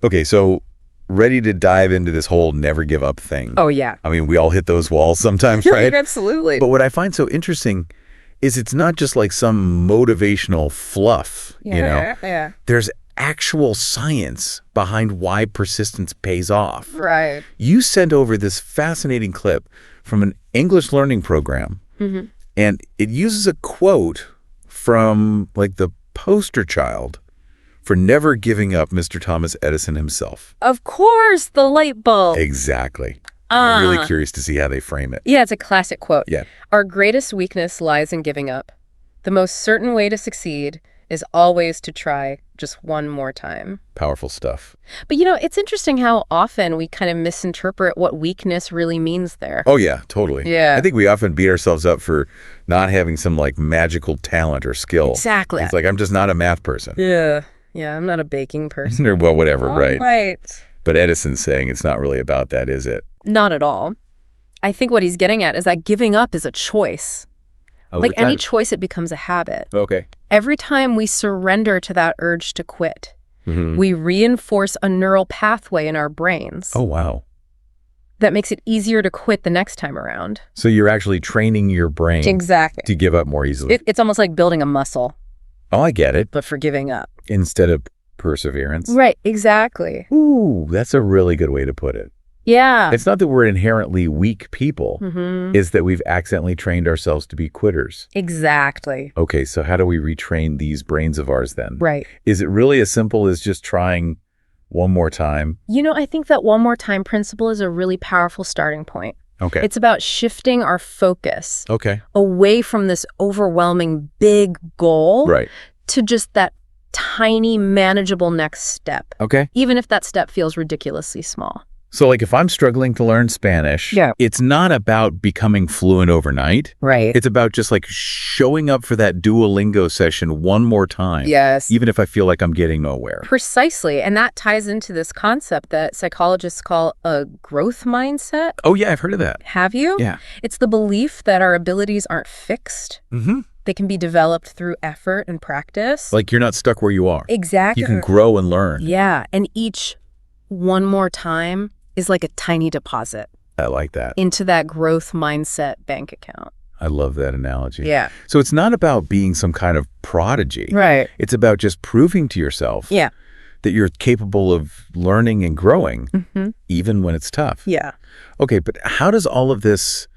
Okay, so ready to dive into this whole never give up thing. Oh, yeah. I mean, we all hit those walls sometimes, right? Absolutely. But what I find so interesting is it's not just like some motivational fluff, Yeah. There's actual science behind why persistence pays off. Right. You sent over this fascinating clip from an English learning program, and it uses a quote from like the poster child for never giving up, Mr. Thomas Edison himself. Of course, the light bulb. Exactly. I'm really curious to see how they frame it. Yeah, it's a classic quote. Yeah. Our greatest weakness lies in giving up. The most certain way to succeed is always to try just one more time. Powerful stuff. But it's interesting how often we kind of misinterpret what weakness really means there. Oh, yeah, totally. Yeah. I think we often beat ourselves up for not having some like magical talent or skill. Exactly. It's like, I'm just not a math person. Yeah, I'm not a baking person. Or, well, whatever, right? Right. But Edison's saying it's not really about that, is it? Not at all. I think what he's getting at is that giving up is a choice. Like any choice, it becomes a habit. Okay. Every time we surrender to that urge to quit, we reinforce a neural pathway in our brains. Oh, wow. That makes it easier to quit the next time around. So you're actually training your brain to give up more easily. It's almost like building a muscle. Oh, I get it. But for giving up. Instead of perseverance. Right, exactly. Ooh, that's a really good way to put it. Yeah. It's not that we're inherently weak people. It's that we've accidentally trained ourselves to be quitters. Exactly. Okay, so how do we retrain these brains of ours then? Right. Is it really as simple as just trying one more time? I think that one more time principle is a really powerful starting point. Okay. It's about shifting our focus away from this overwhelming big goal to just that tiny, manageable next step. Okay. Even if that step feels ridiculously small. So like if I'm struggling to learn Spanish, it's not about becoming fluent overnight. Right. It's about just like showing up for that Duolingo session one more time. Yes. Even if I feel like I'm getting nowhere. Precisely. And that ties into this concept that psychologists call a growth mindset. Oh, yeah, I've heard of that. Have you? Yeah. It's the belief that our abilities aren't fixed. They can be developed through effort and practice. Like you're not stuck where you are. Exactly. You can grow and learn. Yeah. And each one more time is like a tiny deposit. I like that. Into that growth mindset bank account. I love that analogy. Yeah. So it's not about being some kind of prodigy. Right. It's about just proving to yourself that you're capable of learning and growing, even when it's tough. Yeah. Okay, but how does all of this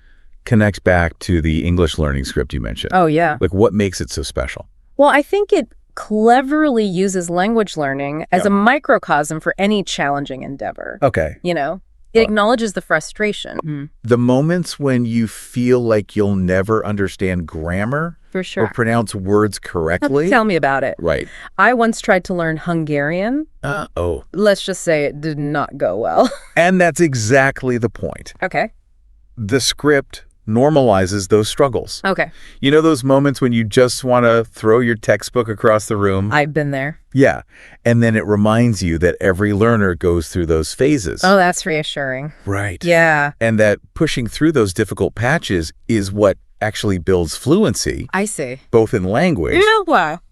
connect back to the English learning script you mentioned? Oh, yeah. Like what makes it so special? Well, I think it cleverly uses language learning as a microcosm for any challenging endeavor. Okay. It acknowledges the frustration. The moments when you feel like you'll never understand grammar For sure. or pronounce words correctly. Tell me about it. Right. I once tried to learn Hungarian. Uh-oh. Let's just say it did not go well. And that's exactly the point. Okay. The script normalizes those struggles. Okay. You know those moments when you just want to throw your textbook across the room? I've been there. Yeah. And then it reminds you that every learner goes through those phases. Oh, that's reassuring. Right. Yeah. And that pushing through those difficult patches is what actually builds fluency. I see. Both in language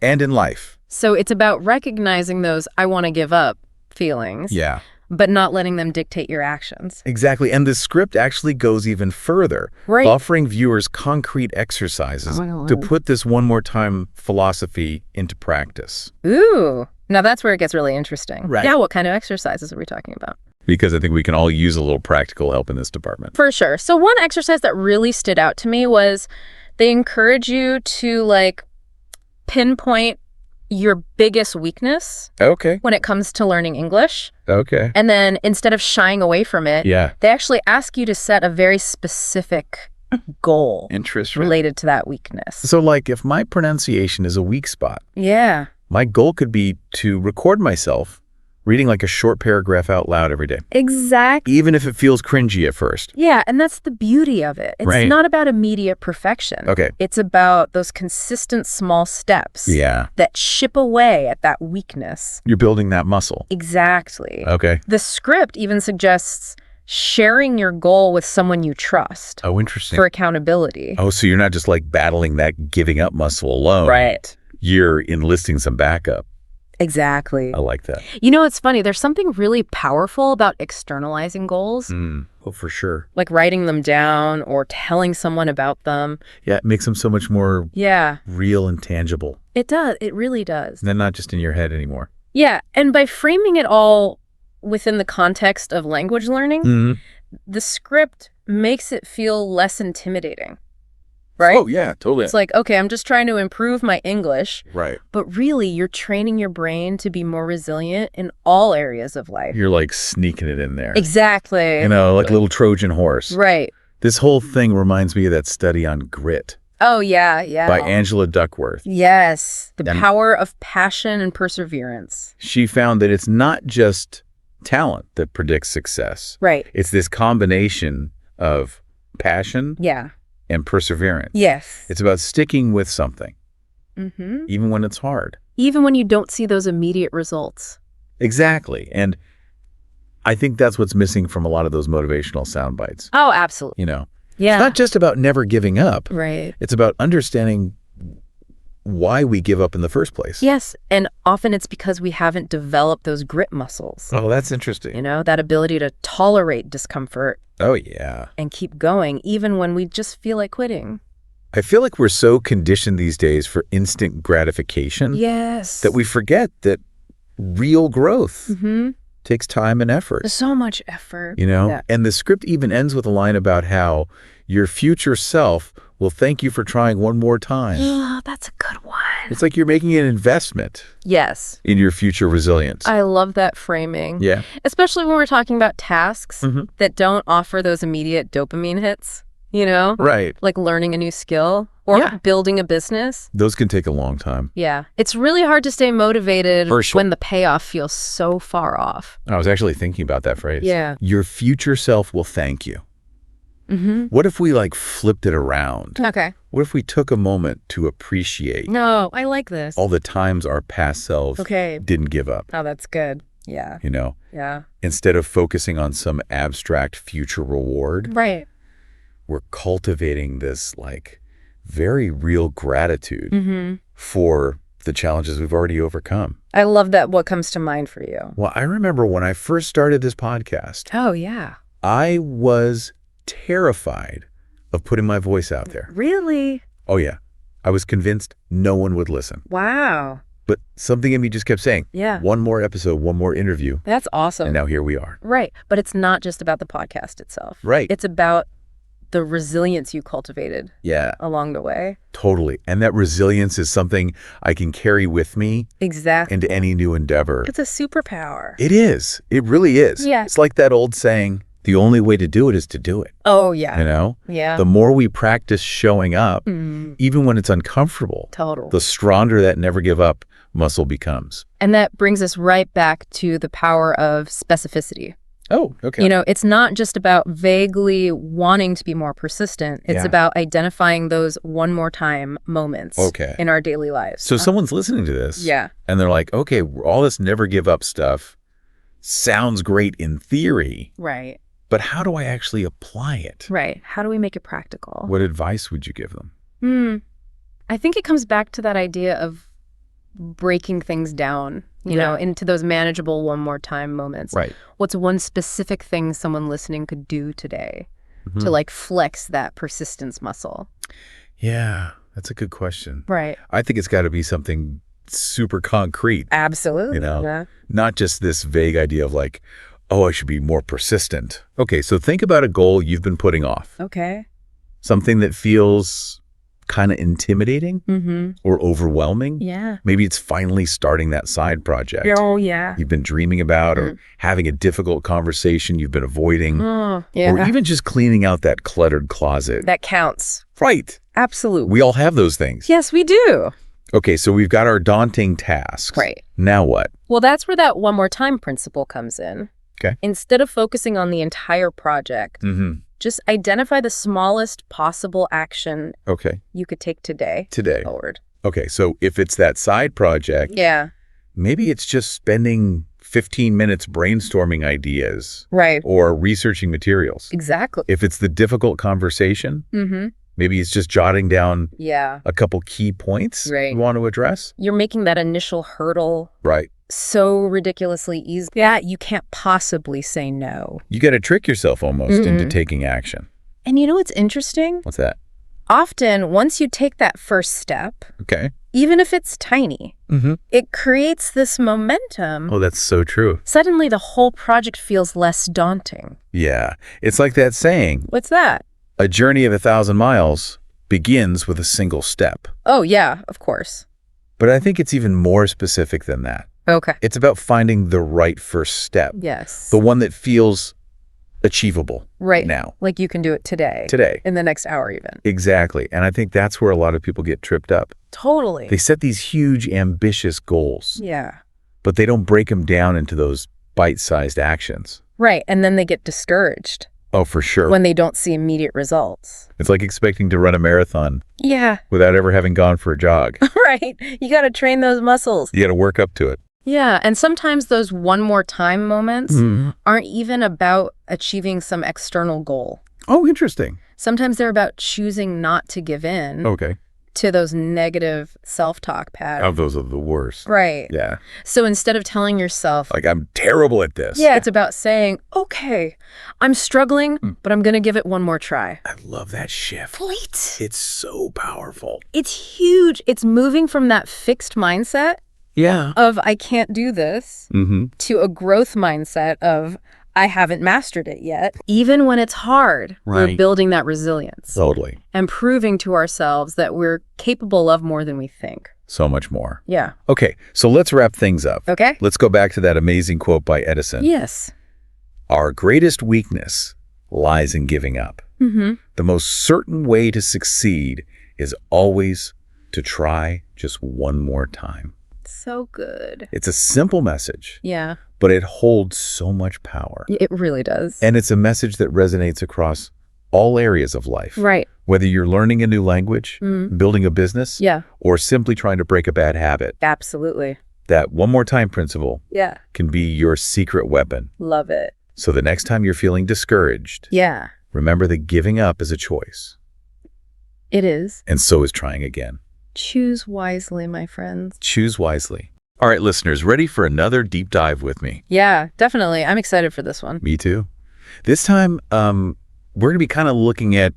and in life. So it's about recognizing those I want to give up feelings. Yeah. But not letting them dictate your actions. Exactly. And the script actually goes even further, offering viewers concrete exercises to put this one more time philosophy into practice. Ooh. Now that's where it gets really interesting. Right. Yeah, what kind of exercises are we talking about? Because I think we can all use a little practical help in this department. For sure. So one exercise that really stood out to me was they encourage you to pinpoint your biggest weakness when it comes to learning English. Okay. And then instead of shying away from it, they actually ask you to set a very specific goal related to that weakness. So like if my pronunciation is a weak spot, my goal could be to record myself reading like a short paragraph out loud every day. Exactly. Even if it feels cringy at first. Yeah, and that's the beauty of it. It's not about immediate perfection. Okay. It's about those consistent small steps that chip away at that weakness. You're building that muscle. Exactly. Okay. The script even suggests sharing your goal with someone you trust. Oh, interesting. For accountability. Oh, so you're not just like battling that giving up muscle alone. Right. You're enlisting some backup. Exactly. I like that. You know, it's funny. There's something really powerful about externalizing goals. Oh, for sure. Like writing them down or telling someone about them. Yeah, it makes them so much more real and tangible. It does. It really does. And then not just in your head anymore. Yeah. And by framing it all within the context of language learning, the script makes it feel less intimidating. Right? Oh, yeah, totally. It's like, okay, I'm just trying to improve my English. Right. But really, you're training your brain to be more resilient in all areas of life. You're like sneaking it in there. Exactly. You know, like a little Trojan horse. Right. This whole thing reminds me of that study on grit. Oh, yeah, yeah. By Angela Duckworth. Yes. The power of passion and perseverance. She found that it's not just talent that predicts success. Right. It's this combination of passion and perseverance. Yes. It's about sticking with something, even when it's hard. Even when you don't see those immediate results. Exactly. And I think that's what's missing from a lot of those motivational sound bites. Oh, absolutely. You know, it's not just about never giving up. Right. It's about understanding why we give up in the first place. Yes. And often it's because we haven't developed those grit muscles. Oh, that's interesting. You know, that ability to tolerate discomfort. Oh, yeah. And keep going, even when we just feel like quitting. I feel like we're so conditioned these days for instant gratification. Yes. That we forget that real growth takes time and effort. So much effort. You know? And the script even ends with a line about how your future self will thank you for trying one more time. Oh, that's a good one. It's like you're making an investment. Yes. In your future resilience. I love that framing. Yeah. Especially when we're talking about tasks that don't offer those immediate dopamine hits, you know? Right. Like learning a new skill or building a business. Those can take a long time. Yeah. It's really hard to stay motivated when the payoff feels so far off. I was actually thinking about that phrase. Yeah. Your future self will thank you. What if we like flipped it around? Okay. What if we took a moment to appreciate I like this. all the times our past selves didn't give up? Oh, that's good. Yeah. You know? Yeah. Instead of focusing on some abstract future reward, right. We're cultivating this like very real gratitude for the challenges we've already overcome. I love that. What comes to mind for you? Well, I remember when I first started this podcast. Oh, yeah. I was terrified of putting my voice out there. Really? Oh, yeah. I was convinced no one would listen. Wow. But something in me just kept saying, one more episode, one more interview. That's awesome. And now here we are. Right. But it's not just about the podcast itself. Right. It's about the resilience you cultivated along the way. Totally. And that resilience is something I can carry with me into any new endeavor. It's a superpower. It is. It really is. Yeah. It's like that old saying, the only way to do it is to do it. Oh, yeah. You know? Yeah. The more we practice showing up, even when it's uncomfortable, the stronger that never give up muscle becomes. And that brings us right back to the power of specificity. Oh, okay. You know, it's not just about vaguely wanting to be more persistent. It's about identifying those one more time moments in our daily lives. So someone's listening to this. Yeah. And they're like, okay, all this never give up stuff sounds great in theory. Right. But how do I actually apply it? Right. How do we make it practical? What advice would you give them? I think it comes back to that idea of breaking things down, you know, into those manageable one more time moments. Right. What's one specific thing someone listening could do today to like flex that persistence muscle? Yeah, that's a good question. Right. I think it's got to be something super concrete. Absolutely. You know, not just this vague idea of like, oh, I should be more persistent. Okay, so think about a goal you've been putting off. Okay. Something that feels kind of intimidating or overwhelming. Yeah. Maybe it's finally starting that side project. Oh, yeah. You've been dreaming about or having a difficult conversation you've been avoiding. Or even just cleaning out that cluttered closet. That counts. Right. Absolutely. We all have those things. Yes, we do. Okay, so we've got our daunting tasks. Right. Now what? Well, that's where that one more time principle comes in. Okay. Instead of focusing on the entire project, just identify the smallest possible action you could take today. Forward. Okay, so if it's that side project, maybe it's just spending 15 minutes brainstorming ideas. Right. Or researching materials. Exactly. If it's the difficult conversation, maybe it's just jotting down a couple key points you want to address. You're making that initial hurdle so ridiculously easy that you can't possibly say no. You got to trick yourself almost into taking action. And you know what's interesting? What's that? Often, once you take that first step, even if it's tiny, it creates this momentum. Oh, that's so true. Suddenly, the whole project feels less daunting. Yeah. It's like that saying. What's that? A journey of 1,000 miles begins with a single step. Oh, yeah, of course. But I think it's even more specific than that. Okay. It's about finding the right first step. Yes. The one that feels achievable now. Like you can do it today. In the next hour even. Exactly. And I think that's where a lot of people get tripped up. Totally. They set these huge, ambitious goals. Yeah. But they don't break them down into those bite-sized actions. Right. And then they get discouraged. Oh, for sure. When they don't see immediate results. It's like expecting to run a marathon. Yeah. Without ever having gone for a jog. Right. You got to train those muscles. You got to work up to it. Yeah, and sometimes those one more time moments aren't even about achieving some external goal. Oh, interesting. Sometimes they're about choosing not to give in to those negative self-talk patterns. Oh, those are the worst. Right. Yeah. So instead of telling yourself, like, I'm terrible at this. Yeah, it's about saying, okay, I'm struggling, but I'm going to give it one more try. I love that shift. Right. It's so powerful. It's huge. It's moving from that fixed mindset of I can't do this to a growth mindset of I haven't mastered it yet. Even when it's hard, we're building that resilience. Totally. And proving to ourselves that we're capable of more than we think. So much more. Yeah. Okay, so let's wrap things up. Okay. Let's go back to that amazing quote by Edison. Yes. Our greatest weakness lies in giving up. The most certain way to succeed is always to try just one more time. So good. It's a simple message. Yeah. But it holds so much power. It really does. And it's a message that resonates across all areas of life. Right. Whether you're learning a new language, building a business, or simply trying to break a bad habit. Absolutely. That one more time principle can be your secret weapon. Love it. So the next time you're feeling discouraged, remember that giving up is a choice. It is. And so is trying again. Choose wisely, my friends. Choose wisely. All right, listeners, ready for another deep dive with me? Yeah, definitely. I'm excited for this one. Me too. This time, we're going to be kind of looking at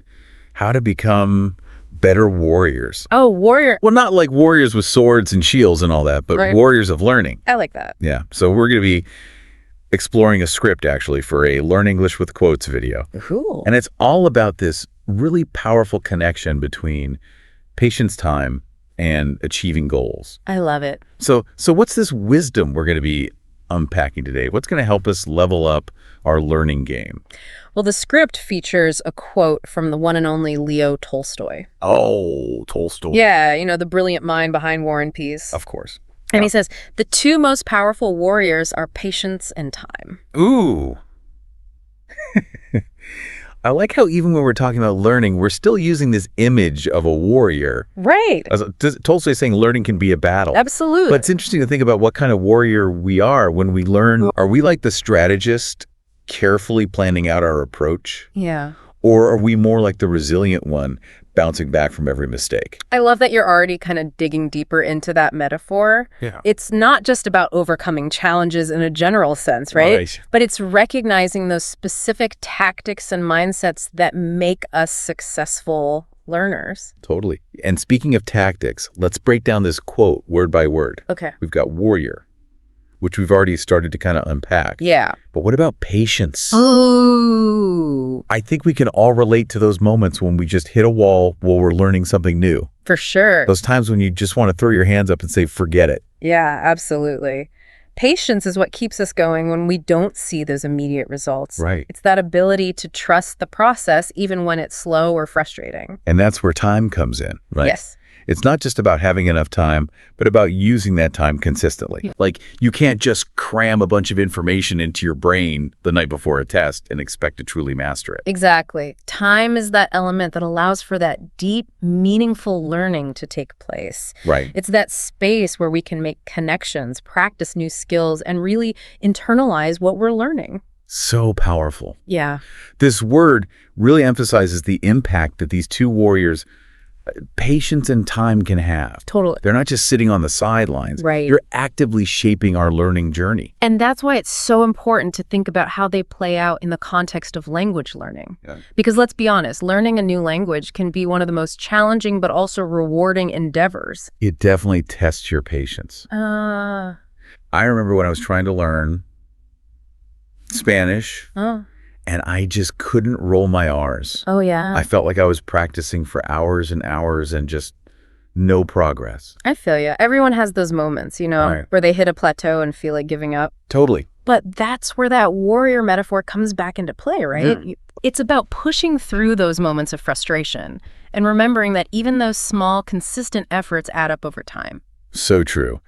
how to become better warriors. Oh, warrior. Well, not like warriors with swords and shields and all that, but warriors of learning. I like that. Yeah. So we're going to be exploring a script, actually, for a Learn English with Quotes video. Cool. And it's all about this really powerful connection between patience, time, and achieving goals. I love it. So what's this wisdom we're going to be unpacking today? What's going to help us level up our learning game? Well, the script features a quote from the one and only Leo Tolstoy. Oh, Tolstoy. Yeah, you know, the brilliant mind behind War and Peace. Of course. And he says, the two most powerful warriors are patience and time. Ooh. I like how even when we're talking about learning, we're still using this image of a warrior. Right. Tolstoy's saying learning can be a battle. Absolutely. But it's interesting to think about what kind of warrior we are when we learn. Are we like the strategist, carefully planning out our approach? Yeah. Or are we more like the resilient one, bouncing back from every mistake? I love that you're already kind of digging deeper into that metaphor. Yeah. It's not just about overcoming challenges in a general sense, right? But it's recognizing those specific tactics and mindsets that make us successful learners. Totally. And speaking of tactics, let's break down this quote word by word. Okay. We've got warrior, which we've already started to kind of unpack. Yeah. But what about patience? Ooh. I think we can all relate to those moments when we just hit a wall while we're learning something new. For sure. Those times when you just want to throw your hands up and say, forget it. Yeah, absolutely. Patience is what keeps us going when we don't see those immediate results. Right. It's that ability to trust the process even when it's slow or frustrating. And that's where time comes in, right? Yes. It's not just about having enough time, but about using that time consistently. Yeah. Like, you can't just cram a bunch of information into your brain the night before a test and expect to truly master it. Exactly. Time is that element that allows for that deep, meaningful learning to take place. Right. It's that space where we can make connections, practice new skills, and really internalize what we're learning. So powerful. Yeah. This word really emphasizes the impact that these two warriors patience and time can have. Totally. They're not just sitting on the sidelines. Right. You're actively shaping our learning journey. And that's why it's so important to think about how they play out in the context of language learning. Yeah. Because let's be honest, learning a new language can be one of the most challenging but also rewarding endeavors. It definitely tests your patience. I remember when I was trying to learn Spanish, and I just couldn't roll my R's. Oh, yeah. I felt like I was practicing for hours and hours and just no progress. I feel you. Everyone has those moments, Right. where they hit a plateau and feel like giving up. Totally. But that's where that warrior metaphor comes back into play, right? Yeah. It's about pushing through those moments of frustration and remembering that even those small, consistent efforts add up over time. So true.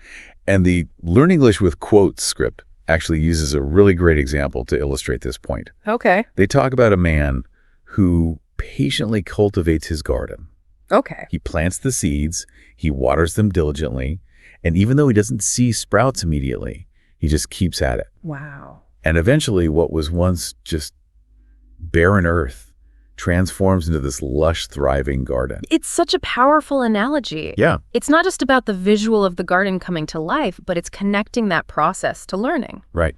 And the Learn English with Quotes script actually uses a really great example to illustrate this point. Okay. They talk about a man who patiently cultivates his garden. Okay. He plants the seeds, he waters them diligently, and even though he doesn't see sprouts immediately, he just keeps at it. Wow. And eventually what was once just barren earth transforms into this lush, thriving garden. It's such a powerful analogy. Yeah. It's not just about the visual of the garden coming to life, but it's connecting that process to learning. Right.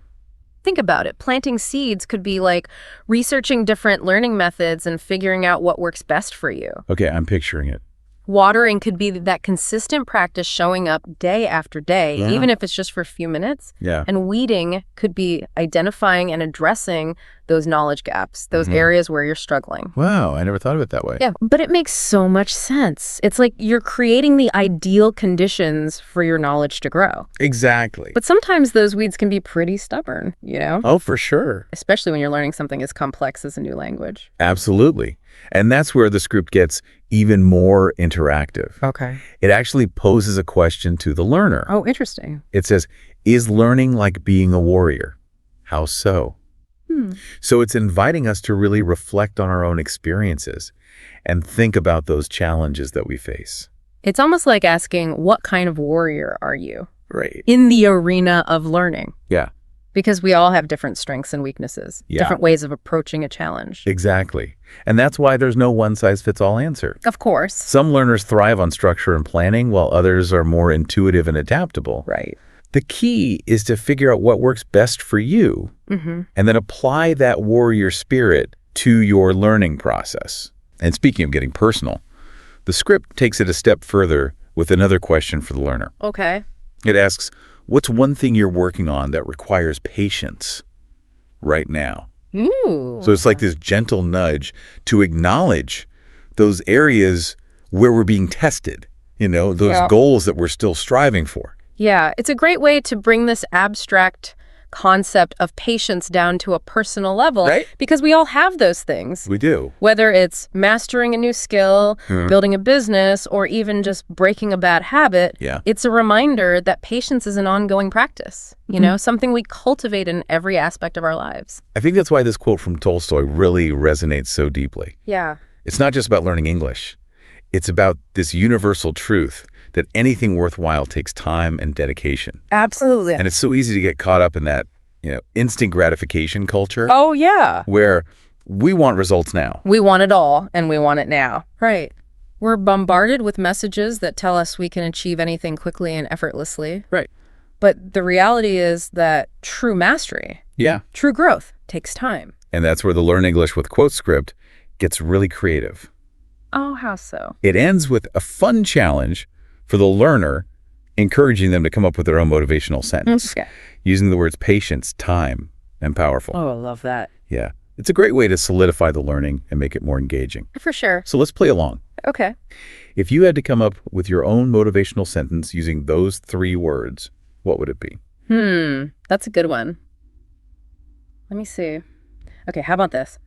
Think about it. Planting seeds could be like researching different learning methods and figuring out what works best for you. Okay, I'm picturing it. Watering could be that consistent practice showing up day after day, Yeah. even if it's just for a few minutes. Yeah. And weeding could be identifying and addressing those knowledge gaps, those areas where you're struggling. Wow, I never thought of it that way. Yeah, but it makes so much sense. It's like you're creating the ideal conditions for your knowledge to grow. Exactly. But sometimes those weeds can be pretty stubborn, Oh, for sure. especially when you're learning something as complex as a new language. Absolutely. And that's where the script gets even more interactive. Okay. It actually poses a question to the learner. Oh, interesting. It says, is learning like being a warrior? How so? So it's inviting us to really reflect on our own experiences and think about those challenges that we face. It's almost like asking, what kind of warrior are you Right. in the arena of learning? Yeah, Because we all have different strengths and weaknesses, Yeah. different ways of approaching a challenge. exactly. And that's why there's no one-size-fits-all answer. Of course. Some learners thrive on structure and planning, while others are more intuitive and adaptable. Right. The key is to figure out what works best for you and then apply that warrior spirit to your learning process. And speaking of getting personal, the script takes it a step further with another question for the learner. Okay. It asks, what's one thing you're working on that requires patience right now? Ooh. So it's like this gentle nudge to acknowledge those areas where we're being tested, those Yeah. goals that we're still striving for. Yeah, it's a great way to bring this abstract concept of patience down to a personal level, Right. because we all have those things. We do. Whether it's mastering a new skill, building a business, or even just breaking a bad habit, Yeah. it's a reminder that patience is an ongoing practice, something we cultivate in every aspect of our lives. I think that's why this quote from Tolstoy really resonates so deeply. Yeah. It's not just about learning English. It's about this universal truth that anything worthwhile takes time and dedication. Absolutely. And it's so easy to get caught up in that, instant gratification culture Oh, yeah. where we want results now. We want it all, and we want it now. Right. We're bombarded with messages that tell us we can achieve anything quickly and effortlessly. Right. But the reality is that true mastery, Yeah. true growth, takes time. And that's where the Learn English with Quotes script gets really creative. Oh, how so? It ends with a fun challenge for the learner, encouraging them to come up with their own motivational sentence, Okay. using the words patience, time, and powerful. Oh, I love that. Yeah. It's a great way to solidify the learning and make it more engaging. For sure. So let's play along. Okay. If you had to come up with your own motivational sentence using those 3 words, what would it be? That's a good one. Let me see. Okay, how about this?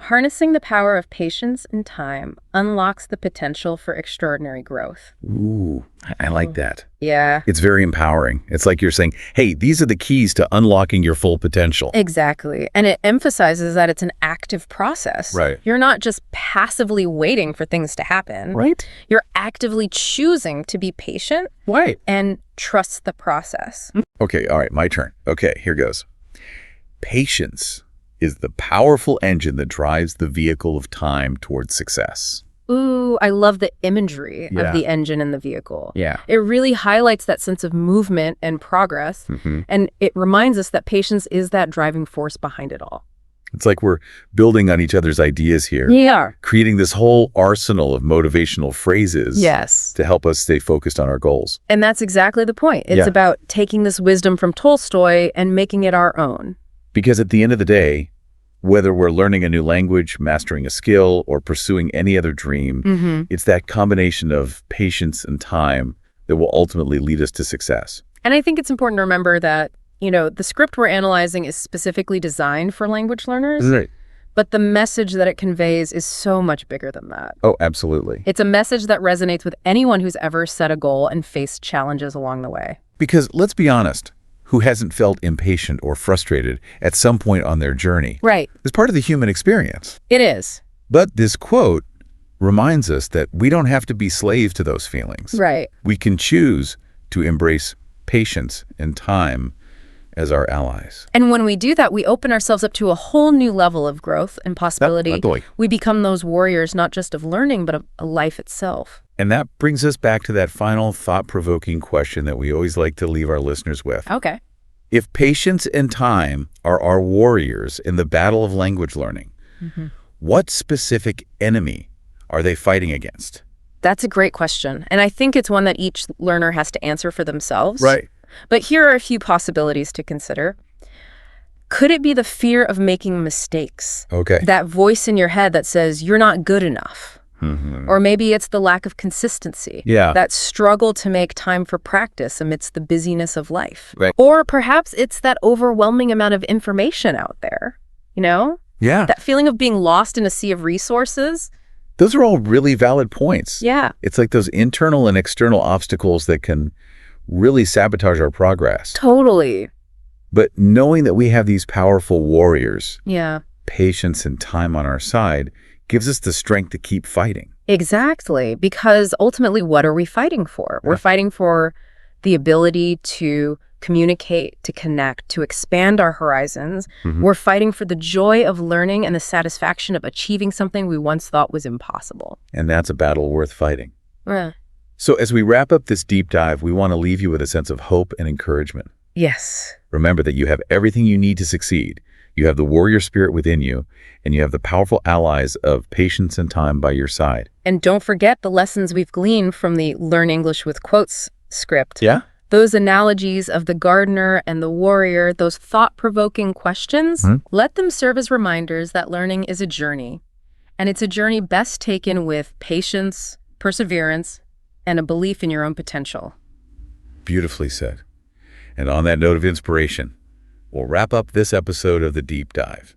Harnessing the power of patience and time unlocks the potential for extraordinary growth. Ooh, I like that. Yeah. It's very empowering. It's like you're saying, hey, these are the keys to unlocking your full potential. Exactly. And it emphasizes that it's an active process. Right. You're not just passively waiting for things to happen. Right? You're actively choosing to be patient Right. and trust the process. Okay, all right, my turn. Okay, here goes. Patience is the powerful engine that drives the vehicle of time towards success. Ooh, I love the imagery of the engine and the vehicle. Yeah. It really highlights that sense of movement and progress, and it reminds us that patience is that driving force behind it all. It's like we're building on each other's ideas here. Yeah. Creating this whole arsenal of motivational phrases to help us stay focused on our goals. And that's exactly the point. It's about taking this wisdom from Tolstoy and making it our own. Because at the end of the day, whether we're learning a new language, mastering a skill, or pursuing any other dream, it's that combination of patience and time that will ultimately lead us to success. And I think it's important to remember that, the script we're analyzing is specifically designed for language learners. Right. But the message that it conveys is so much bigger than that. Oh, absolutely. It's a message that resonates with anyone who's ever set a goal and faced challenges along the way. Because let's be honest, who hasn't felt impatient or frustrated at some point on their journey? Right. It's part of the human experience. It is. But this quote reminds us that we don't have to be slaves to those feelings. Right. We can choose to embrace patience and time as our allies. And when we do that, we open ourselves up to a whole new level of growth and possibility. We become those warriors, not just of learning, but of life itself. And that brings us back to that final thought-provoking question that we always like to leave our listeners with. Okay. If patience and time are our warriors in the battle of language learning, what specific enemy are they fighting against? That's a great question. And I think it's one that each learner has to answer for themselves. Right. But here are a few possibilities to consider. Could it be the fear of making mistakes? Okay. That voice in your head that says, you're not good enough. Or maybe it's the lack of consistency. Yeah. That struggle to make time for practice amidst the busyness of life. Right. Or perhaps it's that overwhelming amount of information out there, Yeah. That feeling of being lost in a sea of resources. Those are all really valid points. Yeah. It's like those internal and external obstacles that can really sabotage our progress. Totally. But knowing that we have these powerful warriors, Yeah. patience and time on our side, gives us the strength to keep fighting. Exactly. Because ultimately, what are we fighting for? We're fighting for the ability to communicate, to connect, to expand our horizons. We're fighting for the joy of learning and the satisfaction of achieving something we once thought was impossible. And that's a battle worth fighting. Yeah. So as we wrap up this deep dive, we want to leave you with a sense of hope and encouragement. Yes. Remember that you have everything you need to succeed. You have the warrior spirit within you, and you have the powerful allies of patience and time by your side. And don't forget the lessons we've gleaned from the Learn English with Quotes script. Yeah? Those analogies of the gardener and the warrior, those thought-provoking questions, let them serve as reminders that learning is a journey. And it's a journey best taken with patience, perseverance, and a belief in your own potential. Beautifully said. And on that note of inspiration, we'll wrap up this episode of The Deep Dive.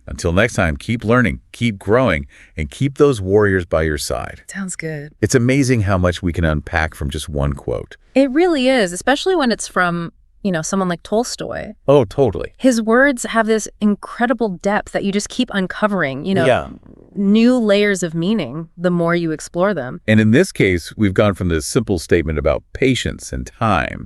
Until next time, keep learning, keep growing, and keep those warriors by your side. Sounds good. It's amazing how much we can unpack from just one quote. It really is, especially when it's from, someone like Tolstoy. Oh, totally. His words have this incredible depth that you just keep uncovering, new layers of meaning the more you explore them. And in this case, we've gone from this simple statement about patience and time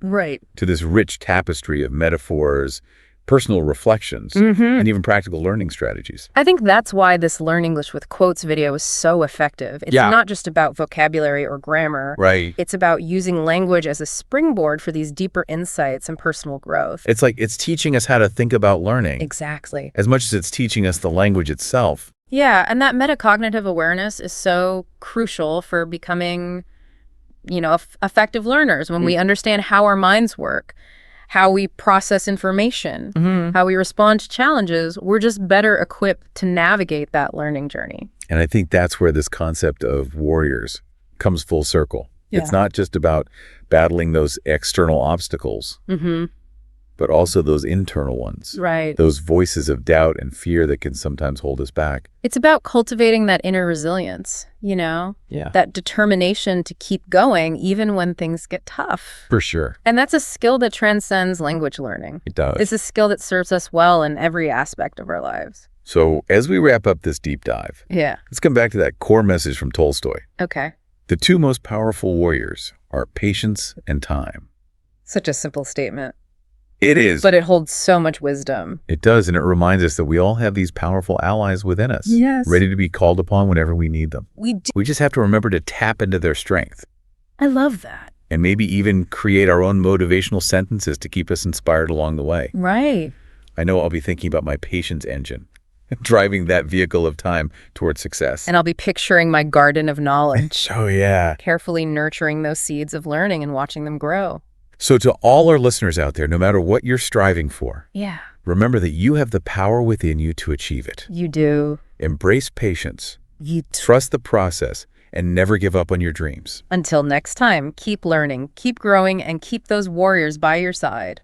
to this rich tapestry of metaphors, personal reflections, and even practical learning strategies. I think that's why this Learn English with Quotes video is so effective. It's not just about vocabulary or grammar. Right. It's about using language as a springboard for these deeper insights and personal growth. It's like it's teaching us how to think about learning. Exactly. As much as it's teaching us the language itself. Yeah, and that metacognitive awareness is so crucial for becoming, effective learners when we understand how our minds work, how we process information, how we respond to challenges. We're just better equipped to navigate that learning journey. And I think that's where this concept of warriors comes full circle. Yeah. It's not just about battling those external obstacles, but also those internal ones. Right. Those voices of doubt and fear that can sometimes hold us back. It's about cultivating that inner resilience, that determination to keep going even when things get tough. For sure. And that's a skill that transcends language learning. It does. It's a skill that serves us well in every aspect of our lives. So as we wrap up this deep dive, let's come back to that core message from Tolstoy. Okay. The two most powerful warriors are patience and time. Such a simple statement. It is. But it holds so much wisdom. It does, and it reminds us that we all have these powerful allies within us. Yes. Ready to be called upon whenever we need them. We do. We just have to remember to tap into their strength. I love that. And maybe even create our own motivational sentences to keep us inspired along the way. Right. I know I'll be thinking about my patience engine, driving that vehicle of time towards success. And I'll be picturing my garden of knowledge. Oh, yeah. Carefully nurturing those seeds of learning and watching them grow. So to all our listeners out there, no matter what you're striving for, Yeah. remember that you have the power within you to achieve it. You do. Embrace patience, You trust the process, and never give up on your dreams. Until next time, keep learning, keep growing, and keep those warriors by your side.